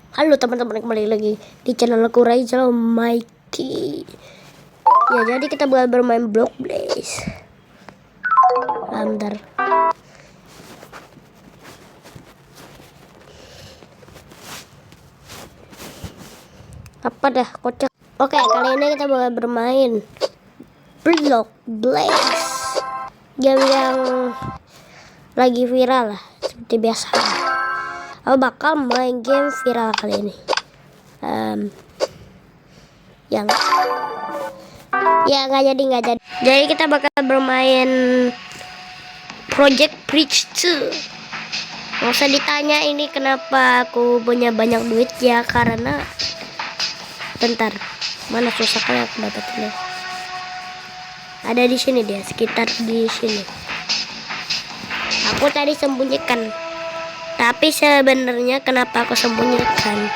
Halo teman-teman, kembali lagi di channel aku Raizal Almighty. Ya, jadi kita bakal bermain Block Blaze. Bentar. Apa dah kocak. Oke, kali ini kita bakal bermain Block Blaze. Game yang lagi viral lah, seperti biasa. Aku bakal main game viral kali ini. Yang ya nggak jadi. Jadi kita bakal bermain Project Bridge 2. Nggak usah ditanya ini kenapa aku punya banyak duit, ya karena bentar, mana susah kali aku dapetinnya. Ada di sini dia, sekitar di sini. Aku tadi sembunyikan, tapi sebenarnya kenapa aku sembunyikan?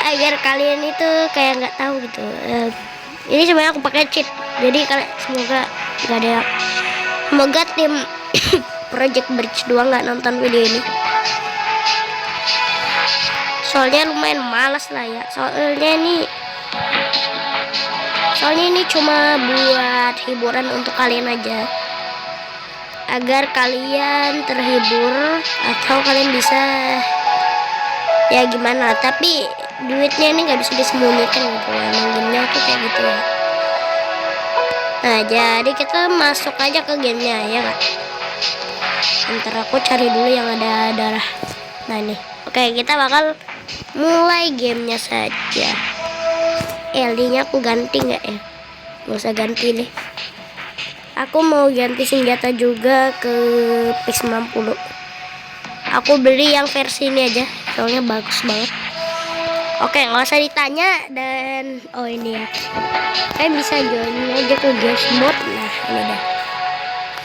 Agar kalian itu kayak nggak tahu gitu. Ini sebenarnya aku pakai cheat, jadi kalian semoga tim Project Bridge 2 nggak nonton video ini. Soalnya lumayan malas lah ya. Soalnya ini cuma buat hiburan untuk kalian aja, agar kalian terhibur atau kalian bisa ya gimana. Tapi duitnya ini nggak bisa disembunyikan gitu ya, gamenya tuh kayak gitu ya. Nah, jadi kita masuk aja ke gamenya ya kak. Ntar aku cari dulu yang ada darah. Nah ini, oke, kita bakal mulai gamenya saja. LD-nya aku ganti nggak ya? Nggak usah ganti deh. Aku mau ganti senjata juga ke P90. Aku beli yang versi ini aja, soalnya bagus banget. Oke, nggak usah ditanya. Dan oh ini ya, kalian bisa join aja ke guys mod. Nah ini dah.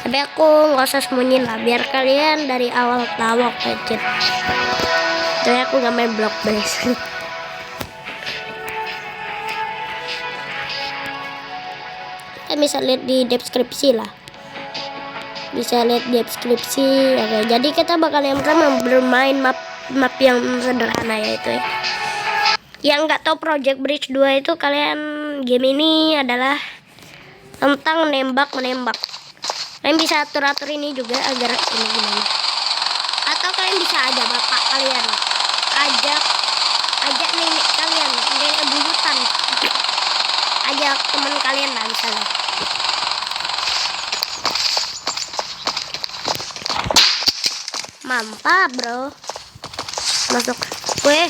Tapi aku nggak usah sembunyiin lah, biar kalian dari awal tahu aja. Jadi aku nggak main Block Blaze. Kalian bisa lihat di deskripsi lah. Bisa lihat di deskripsi. Oke, jadi kita bakal yang pertama bermain map yang sederhana yaitu ya. Yang nggak tahu Project Bridge 2 itu, kalian game ini adalah tentang menembak. Kalian bisa atur ini juga agar ini gimana. Atau kalian bisa aja bapak kalian, ajak nenek kalian, nenek buyutan, ajak teman kalian lah misalnya. Mantap bro, masuk. Weh,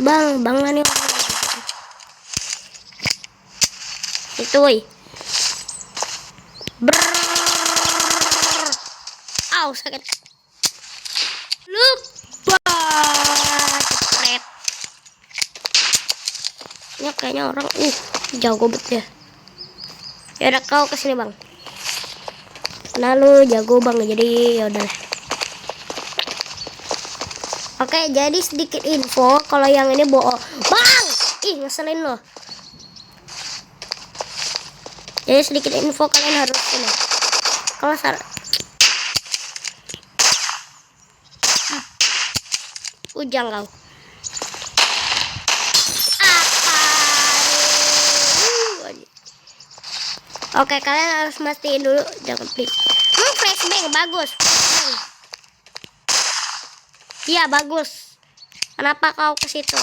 bang nih itu woi. Aw, sakit. Lupa. Jepret. Ini kayaknya orang jago bet ya. Ya udah, kau kesini bang. Nah lu jago bang, jadi yaudah. Oke, jadi sedikit info kalau yang ini bohong. Bang, ngeselin loh. Jadi sedikit info, kalian harus ini. Kalau ujang kau. Oke, kalian harus mastiin dulu, jangan please. Flashbang bagus. Iya bagus. Kenapa kau ke situ?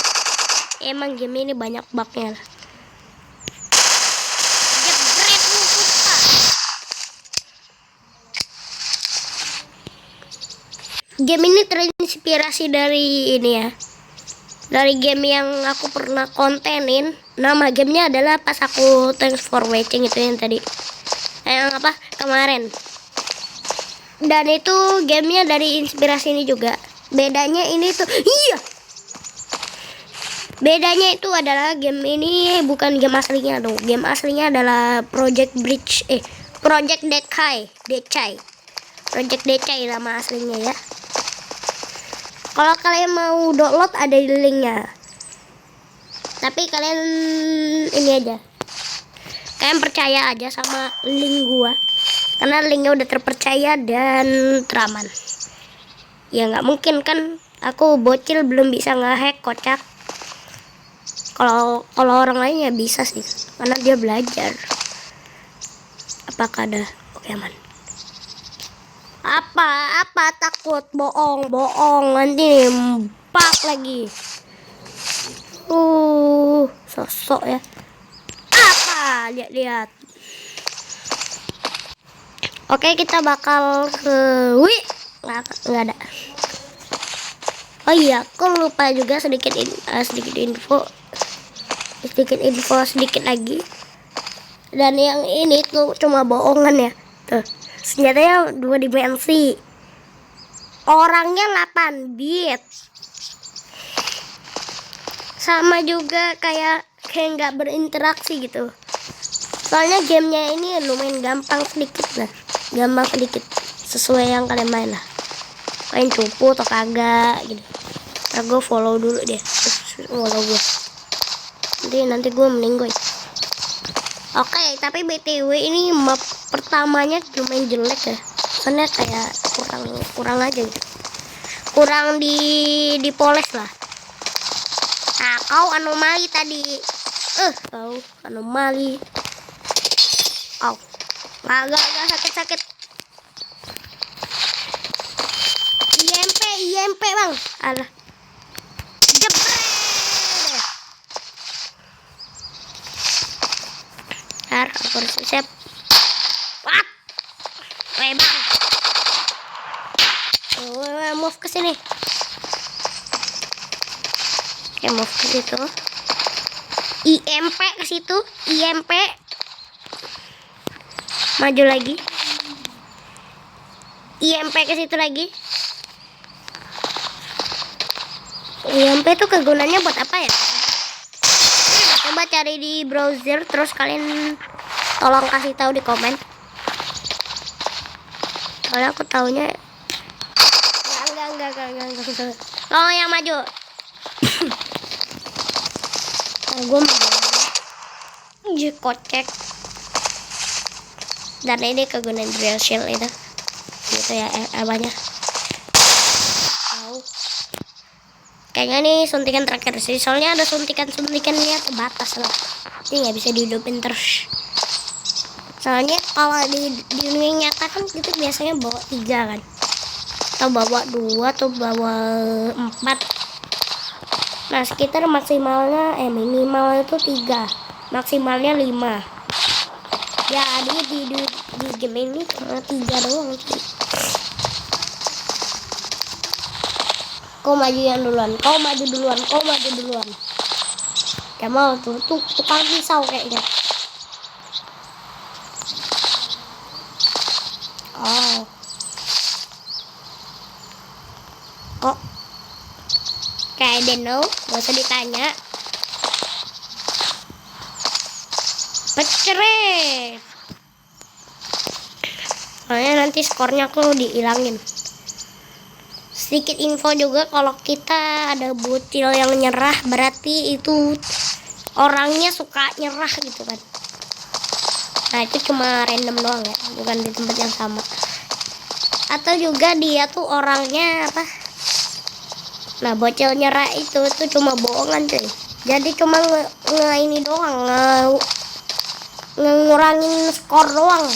Emang game ini banyak bugnya. Game ini terinspirasi dari ini ya, dari game yang aku pernah kontenin. Nama gamenya adalah Pas Aku Thanks for Watching, itu yang tadi, yang apa kemarin. Dan itu gamenya dari inspirasi ini juga. Bedanya ini tuh, bedanya itu adalah game ini bukan game aslinya dong. Game aslinya adalah Project Bridge, Project Decay. Project Decay nama aslinya ya. Kalau kalian mau download ada di linknya. Tapi kalian ini aja, kalian percaya aja sama link gua, karena linknya udah terpercaya dan teraman. Ya nggak mungkin kan, aku bocil belum bisa ngehack, kocak. Kalau orang lain ya bisa sih, karena dia belajar. Apakah ada? Oke, aman. Apa takut, bohong nanti bug lagi. Sosok ya. Apa? Lihat. Oke, kita bakal ke nggak ada. Oh iya, aku lupa juga sedikit info sedikit lagi. Dan yang ini tuh cuma bohongan ya. Tuh, senjatanya 2 dimensi. Orangnya 8 bit. Sama juga kayak nggak berinteraksi gitu. Soalnya gamenya ini lumayan gampang sedikit lah. Gampang sedikit. Sesuai yang kalian main lah. Main cupu atau kagak gitu. Ntar gue follow dulu deh. Follow gue. Nanti gue meninggoy. Oke, tapi BTW ini map pertamanya lumayan jelek ya. Soalnya kayak kurang aja gitu. Kurang dipoles lah. Nah, kau anomali tadi. Kau anomali. Gak sakit. IMP bang. Alah. Jebret. Aku harus siap. What? Bang. Move ke sini. Oke, move ke situ. IMP ke situ. IMP. Maju lagi. IMP ke situ lagi. IMP itu kegunaannya buat apa ya? Coba cari di browser, terus kalian tolong kasih tahu di komen. Soalnya aku taunya enggak. Lo yang maju. Gue mau kocek. Dan ini kegunaan drill shield itu. Gitu ya, banyak. Kayaknya nih suntikan terakhir sih. Soalnya ada suntikannya terbatas lah. Ini nggak bisa dihidupin terus. Soalnya kalau di dunia nyata kan itu biasanya bawa 3 kan. Atau bawa 2 atau bawa 4. Nah, sekitar maksimalnya minimal itu 3. Maksimalnya 5. Ya, di game ini cuma 3 doang sih. Kau maju duluan. Gak mau tuh tukang pisau kayaknya. Kok kayak Deno, gak usah ditanya. Peceret. Soalnya nanti skornya aku dihilangin. Sedikit info juga, kalau kita ada bocil yang nyerah berarti itu orangnya suka nyerah gitu kan. Nah, itu cuma random doang ya, bukan di tempat yang sama. Atau juga dia tuh orangnya apa? Nah, bocil nyerah itu cuma bohongan cuy. Jadi cuma ini doang, ngurangin skor doang.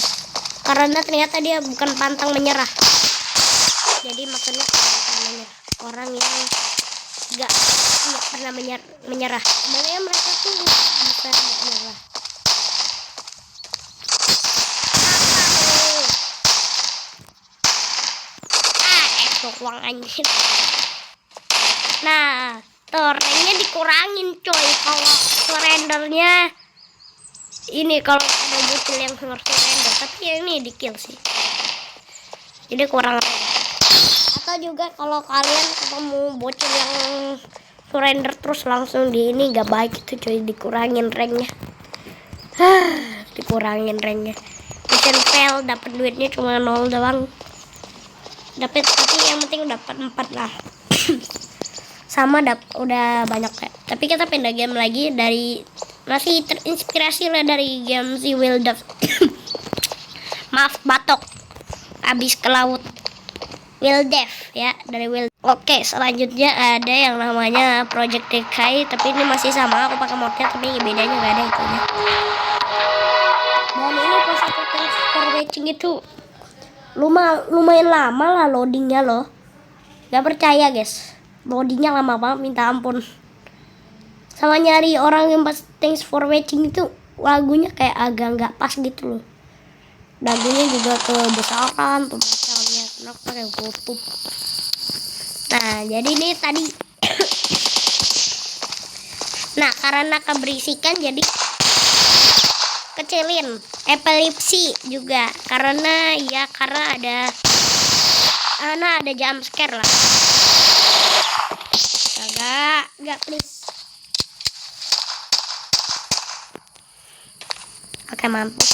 Karena ternyata dia bukan pantang menyerah. Jadi maksudnya orang yang nggak pernah menyerah. Sebenarnya mereka tuh bisa menyerah. Uang anjir. Nah, ranknya dikurangin coy. Kalau surrendernya ini, kalau ada bocil yang surrender, tapi ya ini di kill sih. Jadi kurang. Atau juga kalau kalian ketemu bocil yang surrender terus langsung di ini, gak baik itu coy, dikurangin ranknya. Dikurangin ranknya. Mission fail, dapat duitnya cuma 0 doang. Tapi yang penting dapat 4 lah. Sama udah banyak ya. Tapi kita pindah game lagi, masih terinspirasi lah dari game si Wilduff. Maaf, batok habis ke laut. Dev ya, dari Will. Oke, selanjutnya ada yang namanya Project Decay, tapi ini masih sama, aku pakai modnya tapi bedanya nggak ada itunya. Dan ini pas aku tes for watching itu lumayan lama lah loadingnya loh. Gak percaya guys, loadingnya lama banget minta ampun. Sama nyari orang yang pas thanks for watching itu lagunya kayak agak nggak pas gitu loh. Lagunya juga kebesaran pembacanya, kenapa pakai YouTube. Nah jadi ini tadi nah karena keberisikan jadi kecilin. Epilepsi juga karena ada jump scare lah. Gak please. Oke mampus.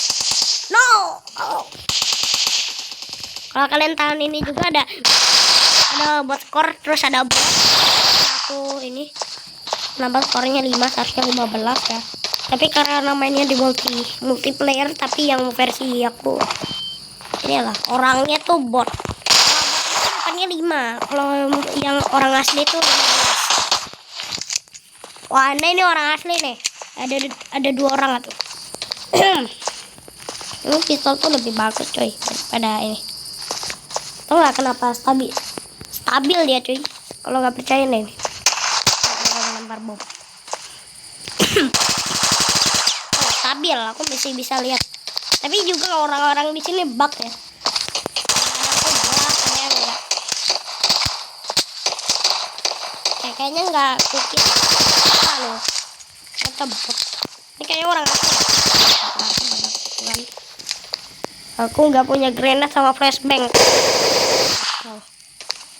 No. Kalau kalian tahun ini juga ada bot score, terus ada bot aku ini nambah skornya 5, seharusnya 15 ya. Tapi karena mainnya di multiplayer tapi yang versi aku ini lah orangnya tuh bot. Kalau bot itu 5, kalau yang orang asli tuh 15. Wah ini orang asli nih, ada 2 orang tuh. Ini pistol tuh lebih bagus coy daripada ini. Tau gak kenapa stabil dia cuy? Kalau nggak percaya nih lempar bom. Stabil, aku masih bisa lihat. Tapi juga orang-orang di sini bug ya. Kayaknya nggak kukit loh. Kata bot. Ini kayaknya orang asli. Aku nggak punya granat sama flashbang.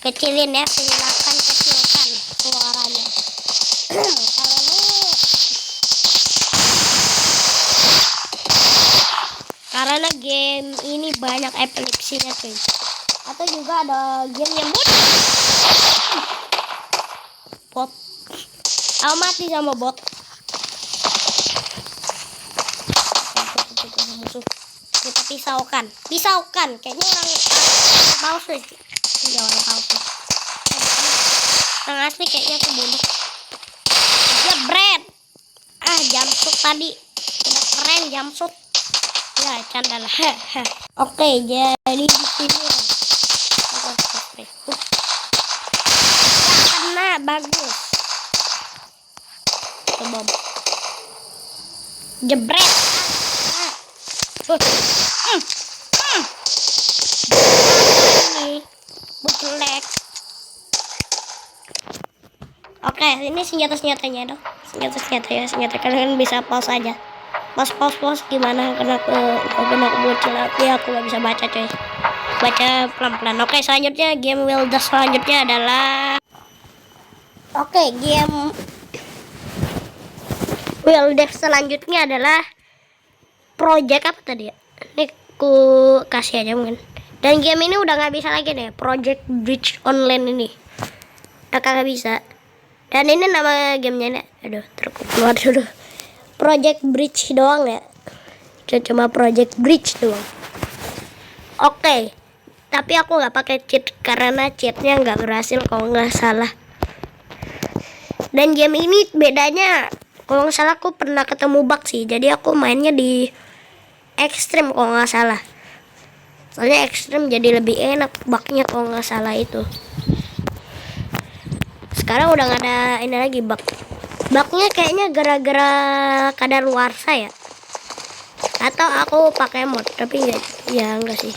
Kecilin ya, silakan kecilkan suaranya. Karena game ini banyak epilepsinya cuy. Atau juga ada game yang bot. Aku mati sama bot. Musuh. Kita pisaukan. Kayaknya orang palsu sih. Iya orang palsu. Orang asli kayaknya kebunuh. Jebret. Jumpsuit tadi. Udah keren jumpsuit. Ya canda lah. Oke, jadi di sini. Karena bagus. Bom. Jebret. Ini bujelek. Oke, ini senjatanya dong. Senjata kalian bisa pause aja. Pause gimana karena aku bocil tapi aku gak bisa baca coy. Baca pelan-pelan. Oke, selanjutnya game Wildas selanjutnya adalah game Wildas selanjutnya adalah project apa tadi ya? Ini ku kasih aja mungkin. Dan game ini udah nggak bisa lagi nih, Project Bridge Online ini. Udah kagak bisa. Dan ini nama gamenya nih. Aduh, keluar dulu. Project Bridge doang ya. Cuma Project Bridge doang. Oke. Tapi aku nggak pakai cheat karena cheatnya nggak berhasil kalau nggak salah. Dan game ini bedanya kalau nggak salah aku pernah ketemu bug sih. Jadi aku mainnya di ekstrim kalau nggak salah. Soalnya ekstrim jadi lebih enak bugnya kalau nggak salah itu. Sekarang udah nggak ada ini lagi bug. Bugnya kayaknya gara-gara kadaluarsa ya. Atau aku pakai mod tapi enggak sih.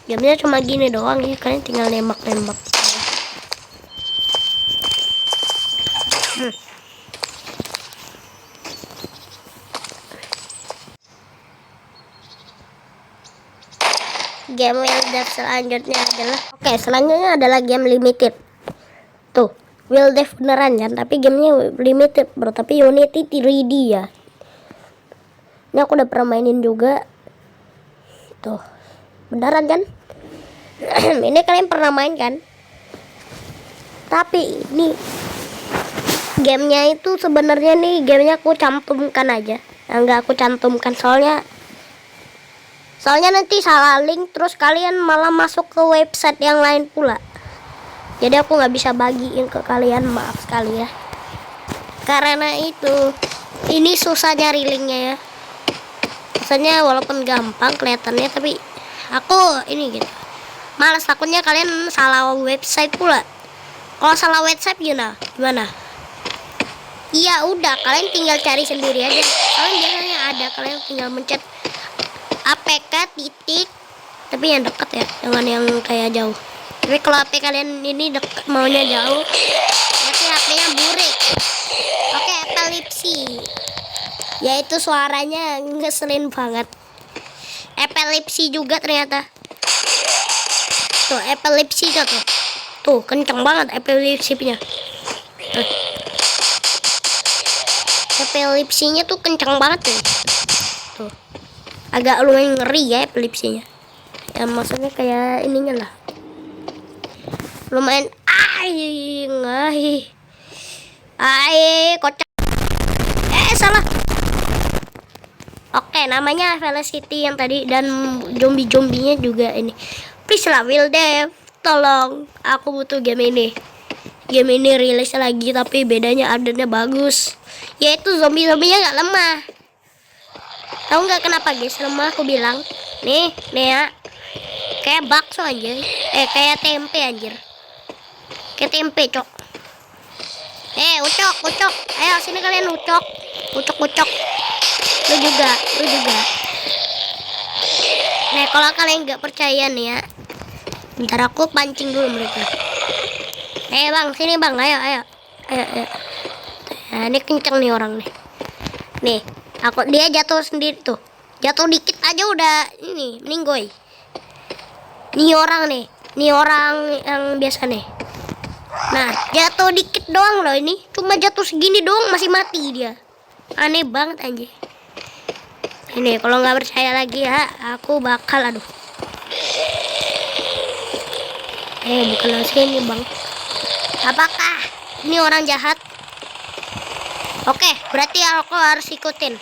Gamenya cuma gini doang ya, kalian tinggal nembak-nembak. Game Wildev selanjutnya adalah game limited. Tuh, Wildev beneran kan, tapi gamenya limited bro, tapi Unity 3D ya. Ini aku udah pernah mainin juga. Tuh, beneran kan? Ini kalian pernah main kan? Tapi ini gamenya itu sebenarnya nih gamenya aku cantumkan aja. Enggak aku cantumkan soalnya Soalnya nanti salah link terus kalian malah masuk ke website yang lain pula. Jadi aku nggak bisa bagiin ke kalian, maaf sekali ya. Karena itu ini susah nyari linknya ya. Maksudnya walaupun gampang kelihatannya, tapi aku ini gitu. Malas, takutnya kalian salah website pula. Kalau salah website gimana? Iya udah, kalian tinggal cari sendiri aja. Kalian biasanya ada, kalian tinggal mencet APK titik, tapi yang dekat ya, jangan yang kayak jauh. Tapi kalau HP kalian ini dekat, maunya jauh, berarti HP-nya burik. Oke, epilepsi. Yaitu suaranya ngeselin banget. Epilepsi juga ternyata. Tuh, epilepsi tuh. Tuh, kenceng banget epilepsinya. Epilepsinya tuh kenceng banget tuh. Tuh. Agak lumayan ngeri ya epilepsinya. Ya maksudnya kayak ininya lah. Lumayan kocak. Salah. Oke, namanya Felicity yang tadi, dan zombie-zombinya juga ini. Please lah Will Dev, tolong, aku butuh game ini. Game ini rilis lagi tapi bedanya update-nya bagus. Yaitu zombie-zombinya nggak lemah. Tahu nggak kenapa guys lemah? Aku bilang, nih ya, kayak bakso anjir, kayak tempe anjir, kayak tempe cok. Ucok, ayo sini kalian ucok. Lu juga. Nah, kalau kalian nggak percaya nih ya, bentar aku pancing dulu mereka. Bang, sini bang, ayo. Nah, ini kenceng nih orang nih. Nih, dia jatuh sendiri tuh. Jatuh dikit aja udah ini meninggoy. Nih orang yang biasa nih. Nah, jatuh dikit doang loh ini. Cuma jatuh segini doang masih mati dia. Aneh banget anjir. Ini kalau nggak percaya lagi ya, aku bakal bukan sini bang. Apakah ini orang jahat? Oke, berarti aku harus ikutin.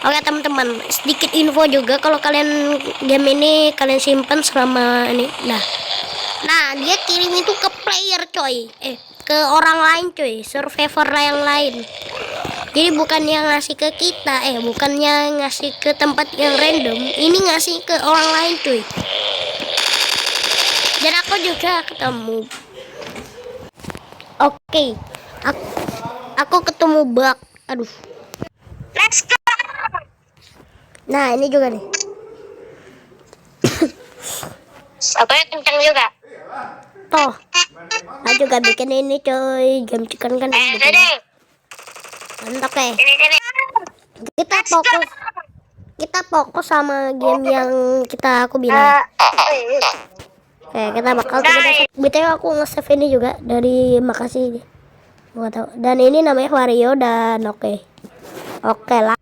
Oke teman-teman, sedikit info juga, kalau kalian game ini kalian simpan selama ini. Nah, dia kirim itu ke player coy, ke orang lain coy, survivor yang lain. Jadi bukannya ngasih ke kita, bukannya ngasih ke tempat yang random, ini ngasih ke orang lain cuy. Dan aku juga ketemu. Oke, aku ketemu bug. Aduh. Let's go. Nah, ini juga nih. Satunya kencang juga. Toh, aku juga bikin ini coy, game chicken kan. Mantap kita fokus sama game yang aku bilang. Kita bakal BTW aku nge-save ini juga dari makasih. Gak tahu. Dan ini namanya Wario dan oke lah.